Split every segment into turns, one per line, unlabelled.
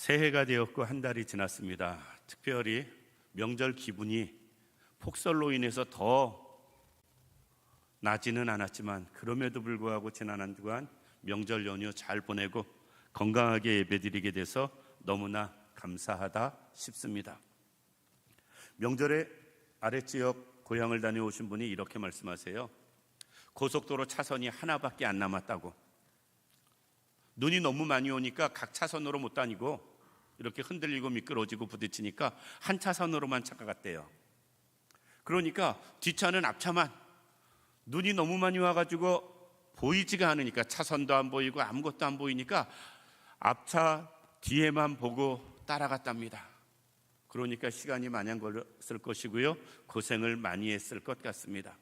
새해가 되었고 한 달이 지났습니다. 특별히 명절 기분이 폭설로 인해서 더 나지는 않았지만 그럼에도 불구하고 지난 한 주간 명절 연휴 잘 보내고 건강하게 예배드리게 돼서 너무나 감사하다 싶습니다. 명절에 아랫지역 고향을 다녀오신 분이 이렇게 말씀하세요. 고속도로 차선이 하나밖에 안 남았다고. 눈이 너무 많이 오니까 각 차선으로 못 다니고 이렇게 흔들리고 미끄러지고 부딪히니까 한 차선으로만 차가 갔대요. 그러니까 뒷차는 앞차만, 눈이 너무 많이 와가지고 보이지가 않으니까 차선도 안 보이고 아무것도 안 보이니까 앞차 뒤에만 보고 따라갔답니다. 그러니까 시간이 마냥 걸렸을 것이고요, 고생을 많이 했을 것 같습니다.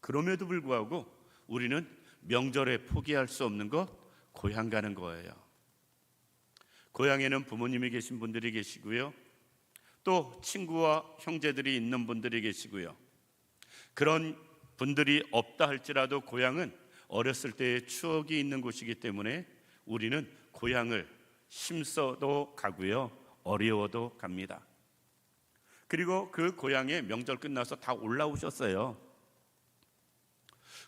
그럼에도 불구하고 우리는 명절에 포기할 수 없는 것, 고향 가는 거예요. 고향에는 부모님이 계신 분들이 계시고요, 또 친구와 형제들이 있는 분들이 계시고요. 그런 분들이 없다 할지라도 고향은 어렸을 때의 추억이 있는 곳이기 때문에 우리는 고향을 힘써도 가고요, 어려워도 갑니다. 그리고 그 고향에 명절 끝나서 다 올라오셨어요.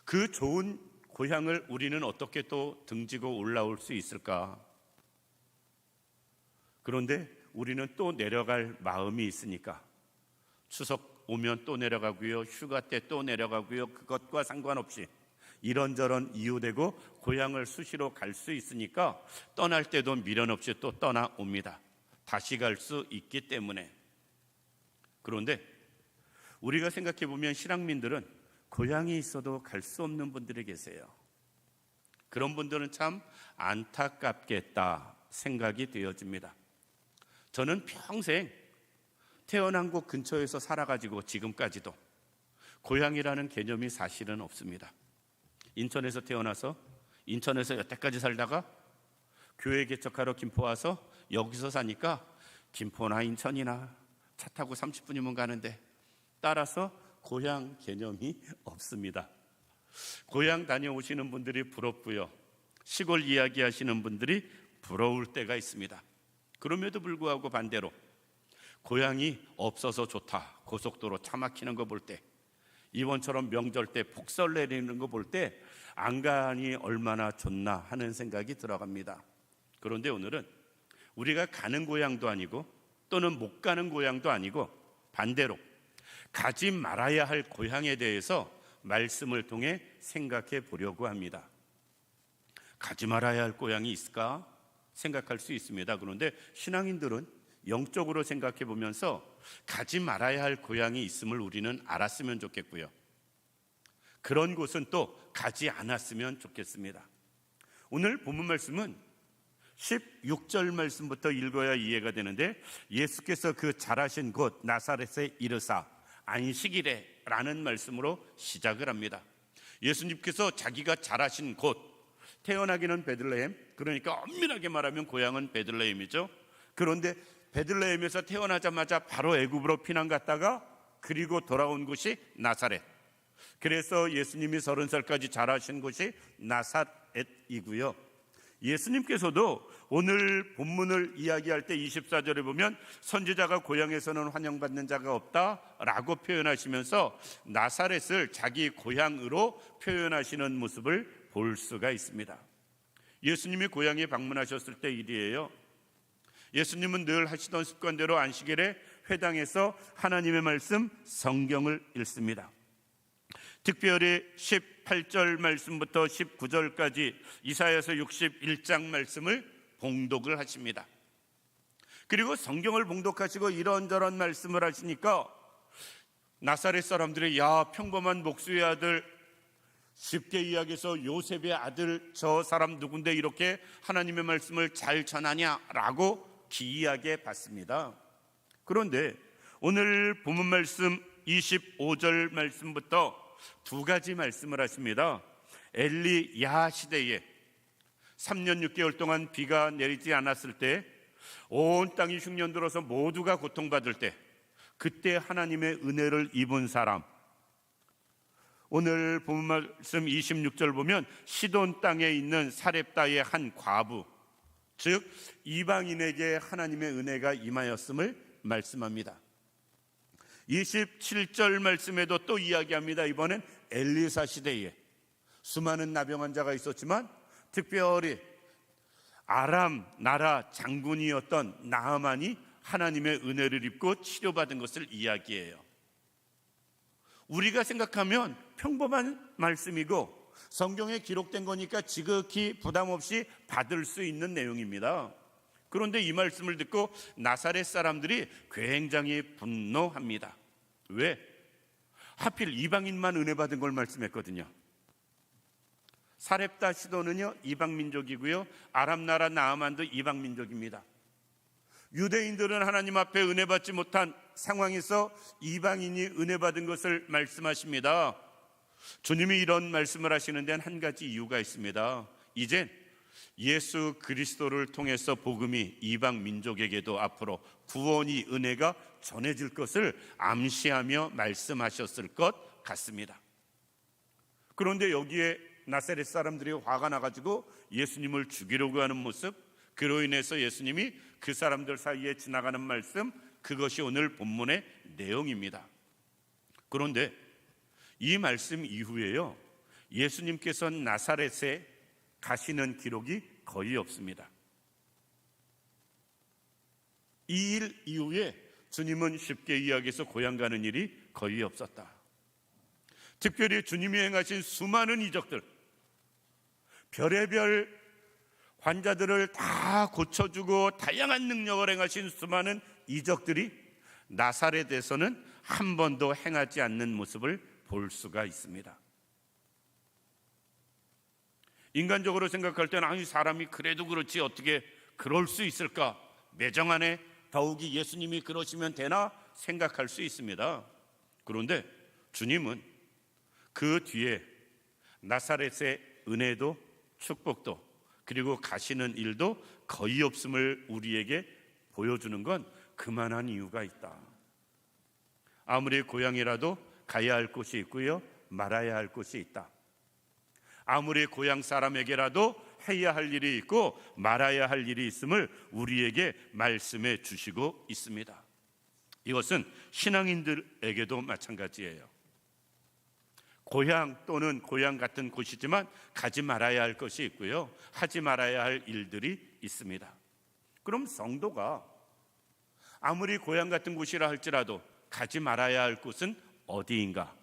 그 좋은 고향을 우리는 어떻게 또 등지고 올라올 수 있을까? 그런데 우리는 또 내려갈 마음이 있으니까 추석 오면 또 내려가고요, 휴가 때 또 내려가고요, 그것과 상관없이 이런저런 이유 대고 고향을 수시로 갈 수 있으니까 떠날 때도 미련 없이 또 떠나옵니다. 다시 갈 수 있기 때문에. 그런데 우리가 생각해 보면 신앙민들은 고향이 있어도 갈 수 없는 분들이 계세요. 그런 분들은 참 안타깝겠다 생각이 되어집니다. 저는 평생 태어난 곳 근처에서 살아가지고 지금까지도 고향이라는 개념이 사실은 없습니다. 인천에서 태어나서 인천에서 여태까지 살다가 교회 개척하러 김포 와서 여기서 사니까 김포나 인천이나 차 타고 30분이면 가는데 따라서 고향 개념이 없습니다. 고향 다녀오시는 분들이 부럽고요, 시골 이야기하시는 분들이 부러울 때가 있습니다. 그럼에도 불구하고 반대로 고향이 없어서 좋다, 고속도로 차 막히는 거 볼 때, 이번처럼 명절 때 폭설 내리는 거 볼 때 안 가니 얼마나 좋나 하는 생각이 들어갑니다. 그런데 오늘은 우리가 가는 고향도 아니고 또는 못 가는 고향도 아니고 반대로 가지 말아야 할 고향에 대해서 말씀을 통해 생각해 보려고 합니다. 가지 말아야 할 고향이 있을까 생각할 수 있습니다. 그런데 신앙인들은 영적으로 생각해 보면서 가지 말아야 할 고향이 있음을 우리는 알았으면 좋겠고요, 그런 곳은 또 가지 않았으면 좋겠습니다. 오늘 본문 말씀은 16절 말씀부터 읽어야 이해가 되는데, 예수께서 그 자라신 곳 나사렛에 이르사 안식일에 라는 말씀으로 시작을 합니다. 예수님께서 자기가 자라신 곳, 태어나기는 베들레헴, 그러니까 엄밀하게 말하면 고향은 베들레헴이죠. 그런데 베들레헴에서 태어나자마자 바로 애굽으로 피난 갔다가 그리고 돌아온 곳이 나사렛. 그래서 예수님이 30살까지 자라신 곳이 나사렛이고요. 예수님께서도 오늘 본문을 이야기할 때 24절에 보면 선지자가 고향에서는 환영받는 자가 없다라고 표현하시면서 나사렛을 자기 고향으로 표현하시는 모습을 볼 수가 있습니다. 예수님이 고향에 방문하셨을 때 일이에요. 예수님은 늘 하시던 습관대로 안식일에 회당에서 하나님의 말씀 성경을 읽습니다. 특별히 18절 말씀부터 19절까지 이사야서 61장 말씀을 봉독을 하십니다. 그리고 성경을 봉독하시고 이런저런 말씀을 하시니까 나사렛 사람들이 야, 평범한 목수의 아들, 쉽게 이야기해서 요셉의 아들, 저 사람 누군데 이렇게 하나님의 말씀을 잘 전하냐라고 기이하게 봤습니다. 그런데 오늘 본문 말씀 25절 말씀부터 두 가지 말씀을 하십니다. 엘리야 시대에 3년 6개월 동안 비가 내리지 않았을 때, 온 땅이 흉년 들어서 모두가 고통받을 때, 그때 하나님의 은혜를 입은 사람, 오늘 본문 말씀 26절 보면 시돈 땅에 있는 사렙다의 한 과부, 즉 이방인에게 하나님의 은혜가 임하였음을 말씀합니다. 27절 말씀에도 또 이야기합니다. 이번엔 엘리사 시대에 수많은 나병 환자가 있었지만 특별히 아람 나라 장군이었던 나아만이 하나님의 은혜를 입고 치료받은 것을 이야기해요. 우리가 생각하면 평범한 말씀이고 성경에 기록된 거니까 지극히 부담 없이 받을 수 있는 내용입니다. 그런데 이 말씀을 듣고 나사렛 사람들이 굉장히 분노합니다. 왜? 하필 이방인만 은혜 받은 걸 말씀했거든요. 사렙다 시도는요 이방민족이고요, 아람 나라 나아만도 이방민족입니다. 유대인들은 하나님 앞에 은혜 받지 못한 상황에서 이방인이 은혜 받은 것을 말씀하십니다. 주님이 이런 말씀을 하시는 데는 한 가지 이유가 있습니다. 이젠 예수 그리스도를 통해서 복음이 이방 민족에게도 앞으로 구원이 은혜가 전해질 것을 암시하며 말씀하셨을 것 같습니다. 그런데 여기에 나사렛 사람들이 화가 나가지고 예수님을 죽이려고 하는 모습, 그로 인해서 예수님이 그 사람들 사이에 지나가는 말씀, 그것이 오늘 본문의 내용입니다. 그런데 이 말씀 이후에요 예수님께서 나사렛에 가시는 기록이 거의 없습니다. 이 일 이후에 주님은 쉽게 이야기해서 고향 가는 일이 거의 없었다. 특별히 주님이 행하신 수많은 이적들, 별의별 환자들을 다 고쳐주고 다양한 능력을 행하신 수많은 이적들이 나사렛에서는 한 번도 행하지 않는 모습을 볼 수가 있습니다. 인간적으로 생각할 때는 아니 사람이 그래도 그렇지 어떻게 그럴 수 있을까? 매정 안에 더욱이 예수님이 그러시면 되나 생각할 수 있습니다. 그런데 주님은 그 뒤에 나사렛의 은혜도 축복도 그리고 가시는 일도 거의 없음을 우리에게 보여주는 건 그만한 이유가 있다. 아무리 고향이라도 가야 할 곳이 있고요, 말아야 할 곳이 있다. 아무리 고향 사람에게라도 해야 할 일이 있고 말아야 할 일이 있음을 우리에게 말씀해 주시고 있습니다. 이것은 신앙인들에게도 마찬가지예요. 고향 또는 고향 같은 곳이지만 가지 말아야 할 것이 있고요, 하지 말아야 할 일들이 있습니다. 그럼 성도가 아무리 고향 같은 곳이라 할지라도 가지 말아야 할 곳은 어디인가?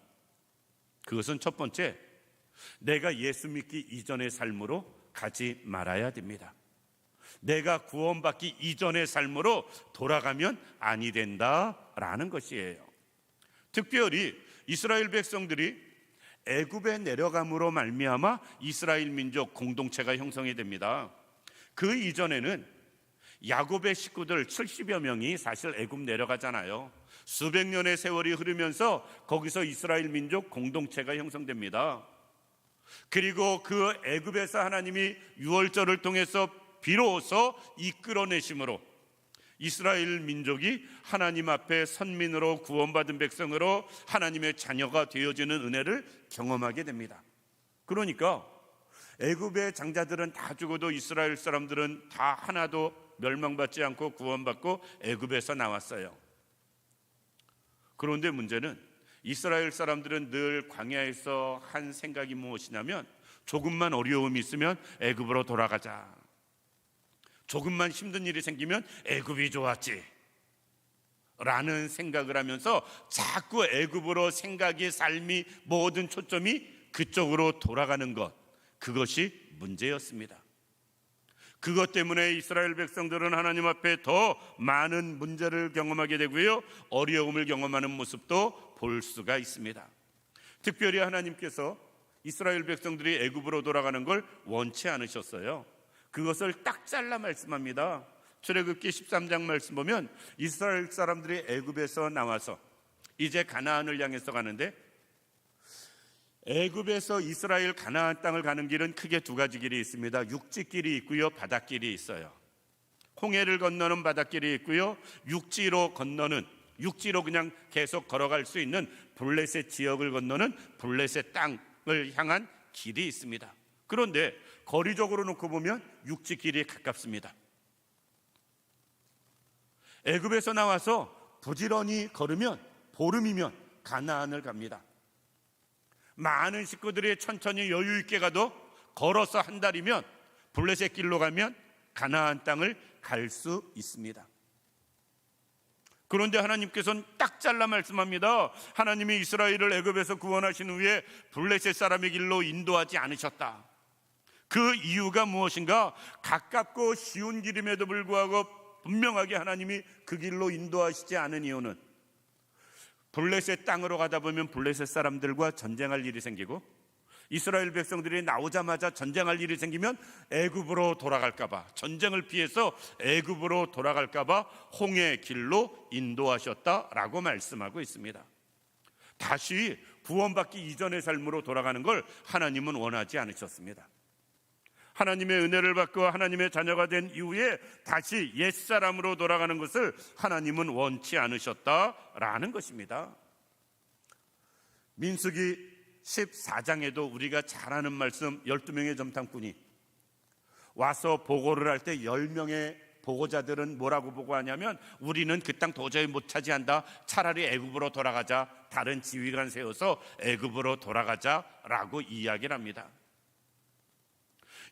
그것은 첫 번째, 내가 예수 믿기 이전의 삶으로 가지 말아야 됩니다. 내가 구원받기 이전의 삶으로 돌아가면 아니 된다라는 것이에요. 특별히 이스라엘 백성들이 애굽에 내려감으로 말미암아 이스라엘 민족 공동체가 형성이 됩니다. 그 이전에는 야곱의 식구들 70여 명이 사실 애굽 내려가잖아요. 수백 년의 세월이 흐르면서 거기서 이스라엘 민족 공동체가 형성됩니다. 그리고 그 애굽에서 하나님이 유월절을 통해서 비로소 이끌어내심으로 이스라엘 민족이 하나님 앞에 선민으로 구원받은 백성으로 하나님의 자녀가 되어지는 은혜를 경험하게 됩니다. 그러니까 애굽의 장자들은 다 죽어도 이스라엘 사람들은 다 하나도 멸망받지 않고 구원받고 애굽에서 나왔어요. 그런데 문제는 이스라엘 사람들은 늘 광야에서 한 생각이 무엇이냐면 조금만 어려움이 있으면 애굽으로 돌아가자, 조금만 힘든 일이 생기면 애굽이 좋았지 라는 생각을 하면서 자꾸 애굽으로 생각이, 삶이, 모든 초점이 그쪽으로 돌아가는 것, 그것이 문제였습니다. 그것 때문에 이스라엘 백성들은 하나님 앞에 더 많은 문제를 경험하게 되고요, 어려움을 경험하는 모습도 볼 수가 있습니다. 특별히 하나님께서 이스라엘 백성들이 애굽으로 돌아가는 걸 원치 않으셨어요. 그것을 딱 잘라 말씀합니다. 출애굽기 13장 말씀 보면 이스라엘 사람들이 애굽에서 나와서 이제 가나안을 향해서 가는데, 애굽에서 이스라엘 가나안 땅을 가는 길은 크게 두 가지 길이 있습니다. 육지길이 있고요, 바닷길이 있어요. 홍해를 건너는 바닷길이 있고요, 육지로 건너는, 육지로 그냥 계속 걸어갈 수 있는 블레셋 지역을 건너는 블레셋 땅을 향한 길이 있습니다. 그런데 거리적으로 놓고 보면 육지길이 가깝습니다. 애굽에서 나와서 부지런히 걸으면 보름이면 가나안을 갑니다. 많은 식구들이 천천히 여유 있게 가도 걸어서 한 달이면 블레셋 길로 가면 가나안 땅을 갈 수 있습니다. 그런데 하나님께서는 딱 잘라 말씀합니다. 하나님이 이스라엘을 애굽에서 구원하신 후에 블레셋 사람의 길로 인도하지 않으셨다. 그 이유가 무엇인가? 가깝고 쉬운 길임에도 불구하고 분명하게 하나님이 그 길로 인도하시지 않은 이유는 블레셋 땅으로 가다 보면 블레셋 사람들과 전쟁할 일이 생기고 이스라엘 백성들이 나오자마자 전쟁할 일이 생기면 애굽으로 돌아갈까 봐, 전쟁을 피해서 애굽으로 돌아갈까 봐 홍해 길로 인도하셨다라고 말씀하고 있습니다. 다시 구원받기 이전의 삶으로 돌아가는 걸 하나님은 원하지 않으셨습니다. 하나님의 은혜를 받고 하나님의 자녀가 된 이후에 다시 옛사람으로 돌아가는 것을 하나님은 원치 않으셨다라는 것입니다. 민수기 14장에도 우리가 잘 아는 말씀, 12명의 점탕꾼이 와서 보고를 할 때 10명의 보고자들은 뭐라고 보고하냐면 우리는 그 땅 도저히 못 차지한다, 차라리 애굽으로 돌아가자, 다른 지휘관 세워서 애굽으로 돌아가자라고 이야기를 합니다.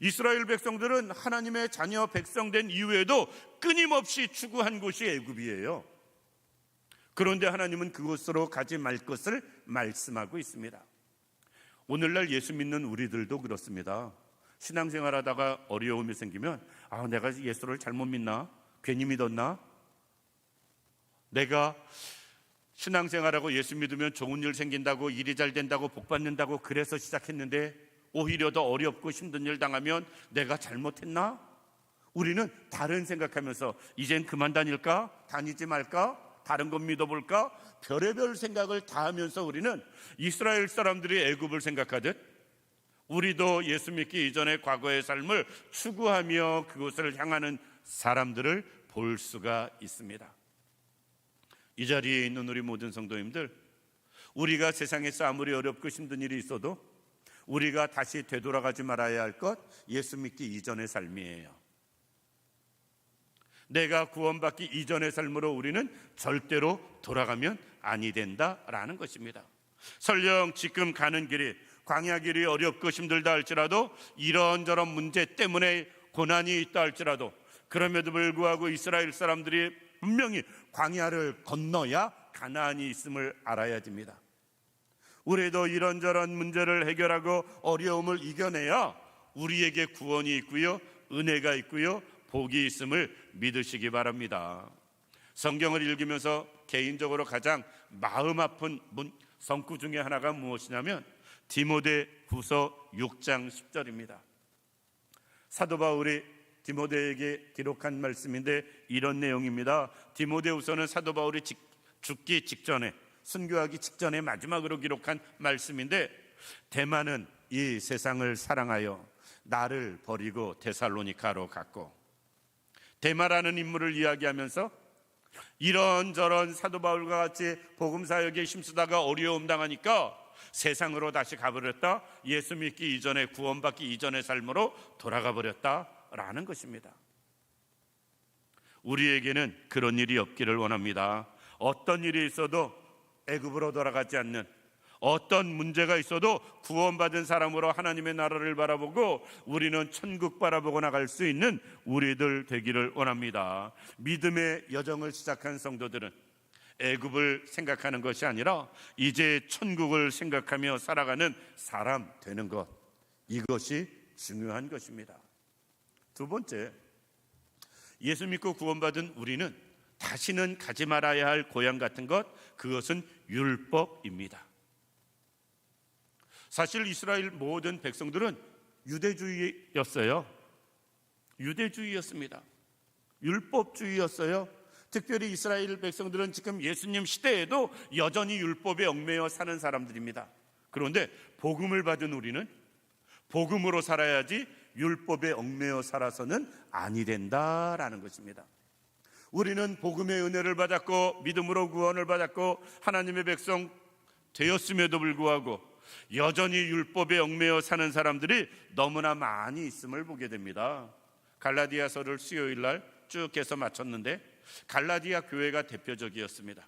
이스라엘 백성들은 하나님의 자녀 백성된 이후에도 끊임없이 추구한 곳이 애굽이에요. 그런데 하나님은 그곳으로 가지 말 것을 말씀하고 있습니다. 오늘날 예수 믿는 우리들도 그렇습니다. 신앙생활하다가 어려움이 생기면 내가 예수를 잘못 믿나? 괜히 믿었나? 내가 신앙생활하고 예수 믿으면 좋은 일 생긴다고, 일이 잘 된다고, 복 받는다고 그래서 시작했는데 오히려 더 어렵고 힘든 일 당하면 내가 잘못했나? 우리는 다른 생각하면서 이젠 그만 다닐까? 다니지 말까? 다른 것 믿어볼까? 별의별 생각을 다 하면서 우리는 이스라엘 사람들이 애굽을 생각하듯 우리도 예수 믿기 이전의 과거의 삶을 추구하며 그곳을 향하는 사람들을 볼 수가 있습니다. 이 자리에 있는 우리 모든 성도님들, 우리가 세상에서 아무리 어렵고 힘든 일이 있어도 우리가 다시 되돌아가지 말아야 할 것, 예수 믿기 이전의 삶이에요. 내가 구원받기 이전의 삶으로 우리는 절대로 돌아가면 아니 된다라는 것입니다. 설령 지금 가는 길이, 광야 길이 어렵고 힘들다 할지라도, 이런저런 문제 때문에 고난이 있다 할지라도, 그럼에도 불구하고 이스라엘 사람들이 분명히 광야를 건너야 가나안이 있음을 알아야 됩니다. 우리도 이런저런 문제를 해결하고 어려움을 이겨내야 우리에게 구원이 있고요, 은혜가 있고요, 복이 있음을 믿으시기 바랍니다. 성경을 읽으면서 개인적으로 가장 마음 아픈 성구 중에 하나가 무엇이냐면 디모데후서 6장 10절입니다. 사도 바울이 디모데에게 기록한 말씀인데 이런 내용입니다. 디모데후서는 사도 바울이 죽기 직전에, 순교하기 직전에 마지막으로 기록한 말씀인데, 데마는 이 세상을 사랑하여 나를 버리고 데살로니가로 갔고, 데마라는 인물을 이야기하면서 이런저런 사도 바울과 같이 복음 사역에 힘쓰다가 어려움 당하니까 세상으로 다시 가버렸다, 예수 믿기 이전에, 구원받기 이전의 삶으로 돌아가 버렸다라는 것입니다. 우리에게는 그런 일이 없기를 원합니다. 어떤 일이 있어도 애굽으로 돌아가지 않는, 어떤 문제가 있어도 구원받은 사람으로 하나님의 나라를 바라보고 우리는 천국 바라보고 나갈 수 있는 우리들 되기를 원합니다. 믿음의 여정을 시작한 성도들은 애굽을 생각하는 것이 아니라 이제 천국을 생각하며 살아가는 사람 되는 것, 이것이 중요한 것입니다. 두 번째, 예수 믿고 구원받은 우리는 다시는 가지 말아야 할 고향 같은 것, 그것은 율법입니다. 사실 이스라엘 모든 백성들은 유대주의였어요. 유대주의였습니다. 율법주의였어요. 특별히 이스라엘 백성들은 지금 예수님 시대에도 여전히 율법에 얽매여 사는 사람들입니다. 그런데 복음을 받은 우리는 복음으로 살아야지 율법에 얽매여 살아서는 아니 된다라는 것입니다. 우리는 복음의 은혜를 받았고 믿음으로 구원을 받았고 하나님의 백성 되었음에도 불구하고 여전히 율법에 얽매여 사는 사람들이 너무나 많이 있음을 보게 됩니다. 갈라디아서를 수요일 날 쭉 해서 마쳤는데 갈라디아 교회가 대표적이었습니다.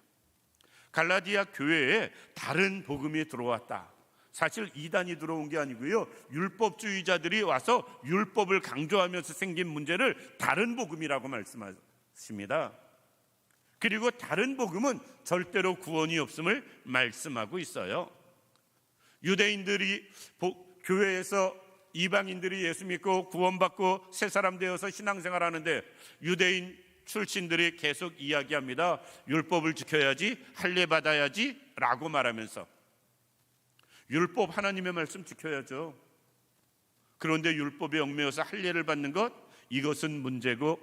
갈라디아 교회에 다른 복음이 들어왔다. 사실 이단이 들어온 게 아니고요, 율법주의자들이 와서 율법을 강조하면서 생긴 문제를 다른 복음이라고 말씀하십니다. 그리고 다른 복음은 절대로 구원이 없음을 말씀하고 있어요. 유대인들이 교회에서 이방인들이 예수 믿고 구원받고 새 사람 되어서 신앙생활하는데 유대인 출신들이 계속 이야기합니다. 율법을 지켜야지, 할례 받아야지 라고 말하면서, 율법 하나님의 말씀 지켜야죠. 그런데 율법에 얽매여서 할례를 받는 것, 이것은 문제고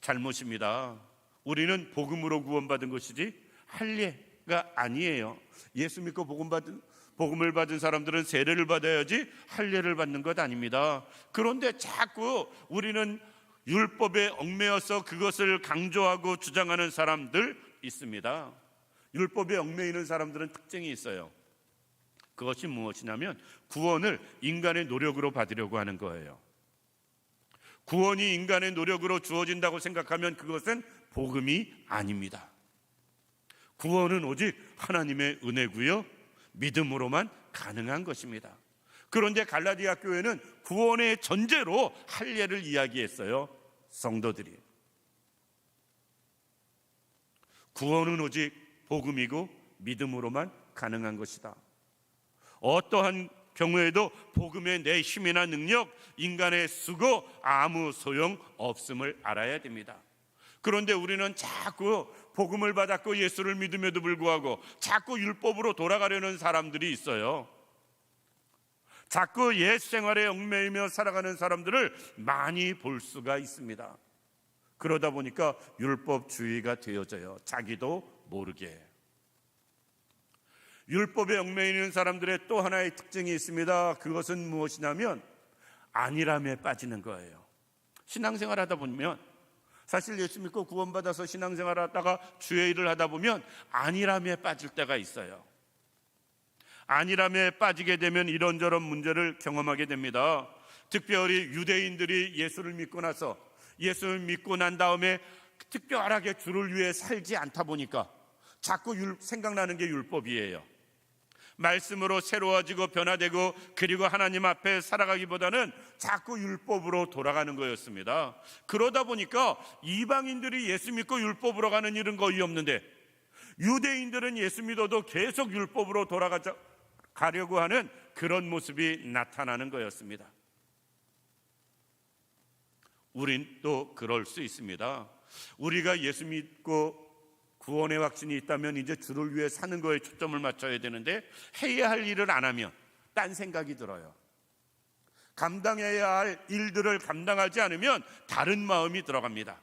잘못입니다. 우리는 복음으로 구원받은 것이지 할례가 아니에요. 예수 믿고 복음을 받은 사람들은 세례를 받아야지 할례를 받는 것 아닙니다. 그런데 자꾸 우리는 율법에 얽매여서 그것을 강조하고 주장하는 사람들 있습니다. 율법에 얽매이는 사람들은 특징이 있어요. 그것이 무엇이냐면 구원을 인간의 노력으로 받으려고 하는 거예요. 구원이 인간의 노력으로 주어진다고 생각하면 그것은 복음이 아닙니다. 구원은 오직 하나님의 은혜고요, 믿음으로만 가능한 것입니다. 그런데 갈라디아 교회는 구원의 전제로 할례를 이야기했어요. 성도들이 구원은 오직 복음이고 믿음으로만 가능한 것이다. 어떠한 경우에도 복음의 내 힘이나 능력, 인간의 수고 아무 소용 없음을 알아야 됩니다. 그런데 우리는 자꾸 복음을 받았고 예수를 믿음에도 불구하고 자꾸 율법으로 돌아가려는 사람들이 있어요. 자꾸 옛 생활에 얽매이며 살아가는 사람들을 많이 볼 수가 있습니다. 그러다 보니까 율법주의가 되어져요. 자기도 모르게. 율법에 얽매이는 사람들의 또 하나의 특징이 있습니다. 그것은 무엇이냐면 안일함에 빠지는 거예요. 신앙생활 하다 보면, 사실 예수 믿고 구원받아서 신앙생활 하다가 주의 일을 하다 보면 안일함에 빠질 때가 있어요. 안일함에 빠지게 되면 이런저런 문제를 경험하게 됩니다. 특별히 유대인들이 예수를 믿고 나서, 예수를 믿고 난 다음에 특별하게 주를 위해 살지 않다 보니까 자꾸 생각나는 게 율법이에요. 말씀으로 새로워지고 변화되고 그리고 하나님 앞에 살아가기보다는 자꾸 율법으로 돌아가는 거였습니다. 그러다 보니까 이방인들이 예수 믿고 율법으로 가는 일은 거의 없는데 유대인들은 예수 믿어도 계속 율법으로 돌아가려고 하는 그런 모습이 나타나는 거였습니다. 우린 또 그럴 수 있습니다. 우리가 예수 믿고 구원의 확신이 있다면 이제 주를 위해 사는 거에 초점을 맞춰야 되는데 해야 할 일을 안 하면 딴 생각이 들어요. 감당해야 할 일들을 감당하지 않으면 다른 마음이 들어갑니다.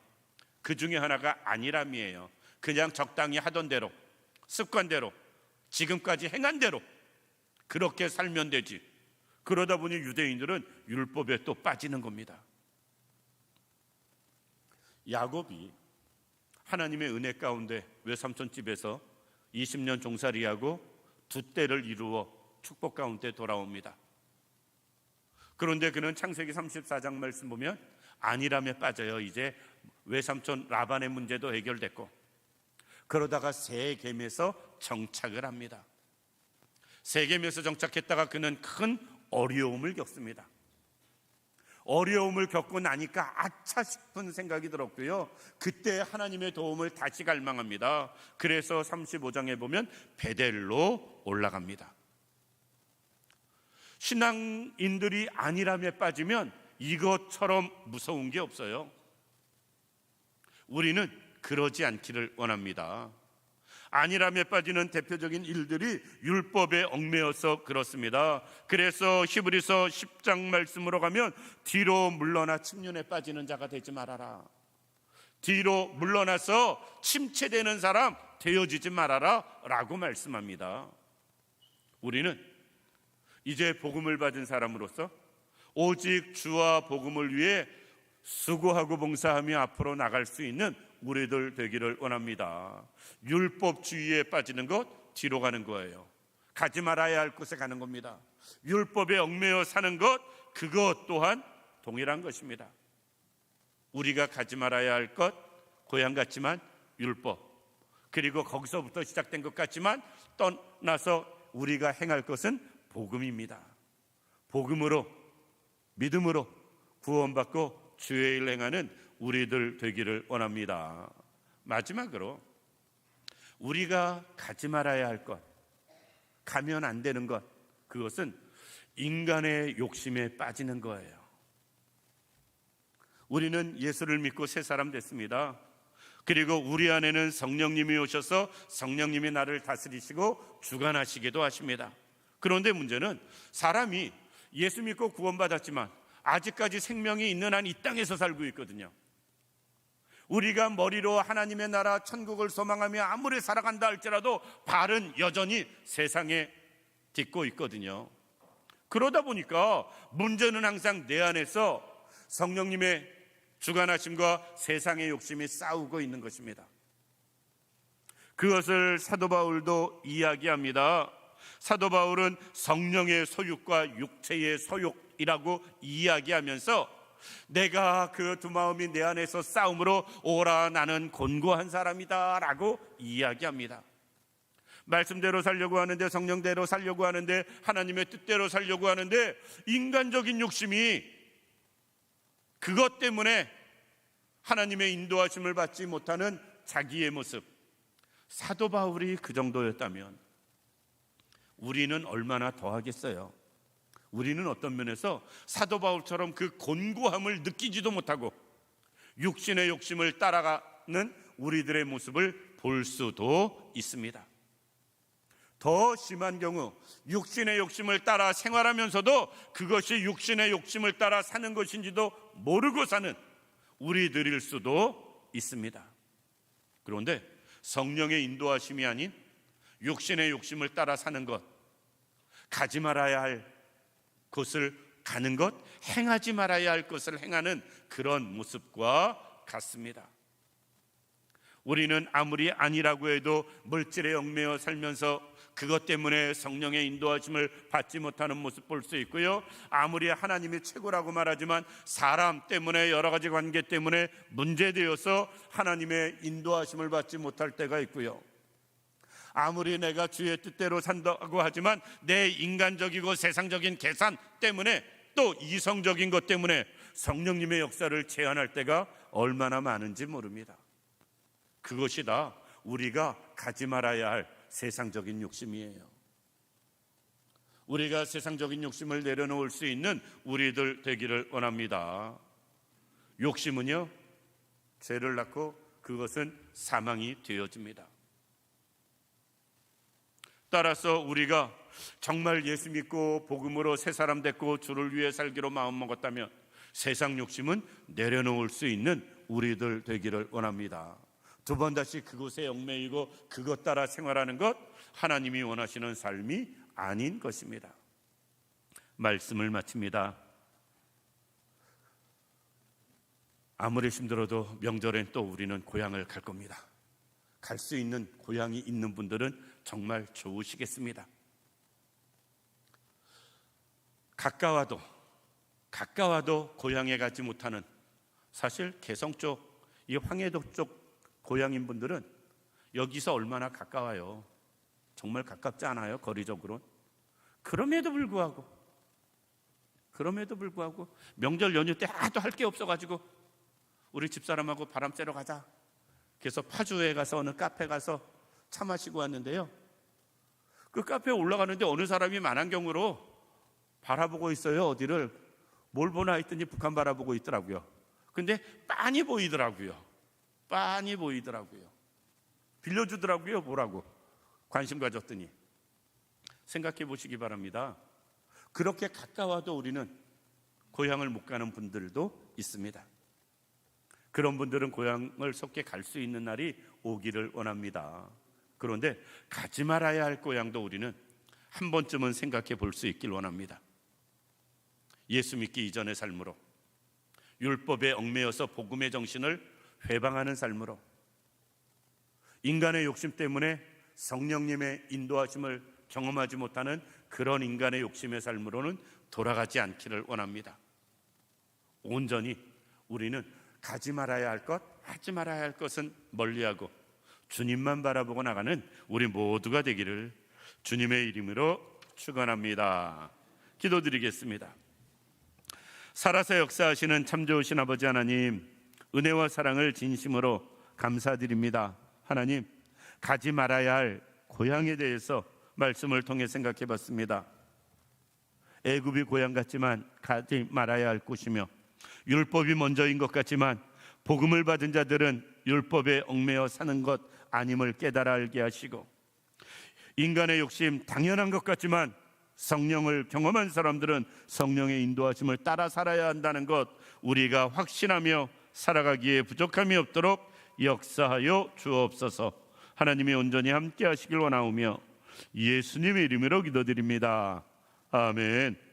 그 중에 하나가 안일함이에요. 그냥 적당히 하던 대로, 습관대로, 지금까지 행한 대로 그렇게 살면 되지. 그러다 보니 유대인들은 율법에 또 빠지는 겁니다. 야곱이 하나님의 은혜 가운데 외삼촌 집에서 20년 종살이하고 두 때를 이루어 축복 가운데 돌아옵니다. 그런데 그는 창세기 34장 말씀 보면 안일함에 빠져요. 이제 외삼촌 라반의 문제도 해결됐고, 그러다가 세겜에서 정착을 합니다. 세겜에서 정착했다가 그는 큰 어려움을 겪습니다. 어려움을 겪고 나니까 아차 싶은 생각이 들었고요, 그때 하나님의 도움을 다시 갈망합니다. 그래서 35장에 보면 베델로 올라갑니다. 신앙인들이 안일함에 빠지면 이것처럼 무서운 게 없어요. 우리는 그러지 않기를 원합니다. 안일함에 빠지는 대표적인 일들이 율법에 얽매여서 그렇습니다. 그래서 히브리서 10장 말씀으로 가면 뒤로 물러나 침륜에 빠지는 자가 되지 말아라. 뒤로 물러나서 침체되는 사람 되어지지 말아라 라고 말씀합니다. 우리는 이제 복음을 받은 사람으로서 오직 주와 복음을 위해 수고하고 봉사하며 앞으로 나갈 수 있는 우리들 되기를 원합니다. 율법주의에 빠지는 것, 뒤로 가는 거예요. 가지 말아야 할 곳에 가는 겁니다. 율법에 얽매여 사는 것, 그것 또한 동일한 것입니다. 우리가 가지 말아야 할 것, 고향 같지만 율법, 그리고 거기서부터 시작된 것 같지만 떠나서 우리가 행할 것은 복음입니다. 복음으로, 믿음으로 구원받고 주의 일 행하는 우리들 되기를 원합니다. 마지막으로 우리가 가지 말아야 할 것, 가면 안 되는 것, 그것은 인간의 욕심에 빠지는 거예요. 우리는 예수를 믿고 새 사람 됐습니다. 그리고 우리 안에는 성령님이 오셔서 성령님이 나를 다스리시고 주관하시기도 하십니다. 그런데 문제는 사람이 예수 믿고 구원받았지만 아직까지 생명이 있는 한 이 땅에서 살고 있거든요. 우리가 머리로 하나님의 나라 천국을 소망하며 아무리 살아간다 할지라도 발은 여전히 세상에 딛고 있거든요. 그러다 보니까 문제는 항상 내 안에서 성령님의 주관하심과 세상의 욕심이 싸우고 있는 것입니다. 그것을 사도 바울도 이야기합니다. 사도 바울은 성령의 소욕과 육체의 소욕이라고 이야기하면서 내가 그 두 마음이 내 안에서 싸움으로 오라 나는 곤고한 사람이다 라고 이야기합니다. 말씀대로 살려고 하는데, 성령대로 살려고 하는데, 하나님의 뜻대로 살려고 하는데 인간적인 욕심이 그것 때문에 하나님의 인도하심을 받지 못하는 자기의 모습. 사도 바울이 그 정도였다면 우리는 얼마나 더 하겠어요? 우리는 어떤 면에서 사도 바울처럼 그 곤고함을 느끼지도 못하고 육신의 욕심을 따라가는 우리들의 모습을 볼 수도 있습니다. 더 심한 경우 육신의 욕심을 따라 생활하면서도 그것이 육신의 욕심을 따라 사는 것인지도 모르고 사는 우리들일 수도 있습니다. 그런데 성령의 인도하심이 아닌 육신의 욕심을 따라 사는 것, 가지 말아야 할 것을 가는 것, 행하지 말아야 할 것을 행하는 그런 모습과 같습니다. 우리는 아무리 아니라고 해도 물질에 얽매여 살면서 그것 때문에 성령의 인도하심을 받지 못하는 모습 볼 수 있고요, 아무리 하나님이 최고라고 말하지만 사람 때문에, 여러 가지 관계 때문에 문제되어서 하나님의 인도하심을 받지 못할 때가 있고요, 아무리 내가 주의 뜻대로 산다고 하지만 내 인간적이고 세상적인 계산 때문에, 또 이성적인 것 때문에 성령님의 역사를 제한할 때가 얼마나 많은지 모릅니다. 그것이 다 우리가 가지 말아야 할 세상적인 욕심이에요. 우리가 세상적인 욕심을 내려놓을 수 있는 우리들 되기를 원합니다. 욕심은요, 죄를 낳고 그것은 사망이 되어집니다. 따라서 우리가 정말 예수 믿고 복음으로 새 사람 됐고 주를 위해 살기로 마음먹었다면 세상 욕심은 내려놓을 수 있는 우리들 되기를 원합니다. 두 번 다시 그곳에 얽매이고 그것 따라 생활하는 것, 하나님이 원하시는 삶이 아닌 것입니다. 말씀을 마칩니다. 아무리 힘들어도 명절엔 또 우리는 고향을 갈 겁니다. 갈 수 있는 고향이 있는 분들은 정말 좋으시겠습니다. 가까워도 고향에 가지 못하는, 사실 개성 쪽, 이 황해도 쪽 고향인 분들은 여기서 얼마나 가까워요. 정말 가깝지 않아요, 거리적으로. 그럼에도 불구하고 명절 연휴 때 하도 할 게 없어가지고 우리 집사람하고 바람 쐬러 가자. 그래서 파주에 가서 어느 카페 가서 차 마시고 왔는데요, 그 카페에 올라가는데 어느 사람이 만안경으로 바라보고 있어요. 어디를, 뭘 보나 했더니 북한 바라보고 있더라고요. 근데 빤히 보이더라고요. 빌려주더라고요. 뭐라고 관심 가졌더니. 생각해 보시기 바랍니다. 그렇게 가까워도 우리는 고향을 못 가는 분들도 있습니다. 그런 분들은 고향을 속히 갈 수 있는 날이 오기를 원합니다. 그런데 가지 말아야 할 고향도 우리는 한 번쯤은 생각해 볼 수 있길 원합니다. 예수 믿기 이전의 삶으로, 율법에 얽매여서 복음의 정신을 회방하는 삶으로, 인간의 욕심 때문에 성령님의 인도하심을 경험하지 못하는 그런 인간의 욕심의 삶으로는 돌아가지 않기를 원합니다. 온전히 우리는 가지 말아야 할 것, 하지 말아야 할 것은 멀리하고 주님만 바라보고 나가는 우리 모두가 되기를 주님의 이름으로 축원합니다. 기도드리겠습니다. 살아서 역사하시는 참 좋으신 아버지 하나님, 은혜와 사랑을 진심으로 감사드립니다. 하나님, 가지 말아야 할 고향에 대해서 말씀을 통해 생각해 봤습니다. 애굽이 고향 같지만 가지 말아야 할 곳이며, 율법이 먼저인 것 같지만 복음을 받은 자들은 율법에 얽매여 사는 것 아님을 깨달아 알게 하시고, 인간의 욕심 당연한 것 같지만 성령을 경험한 사람들은 성령의 인도하심을 따라 살아야 한다는 것 우리가 확신하며 살아가기에 부족함이 없도록 역사하여 주옵소서. 하나님이 온전히 함께 하시길 원하오며 예수님의 이름으로 기도드립니다. 아멘.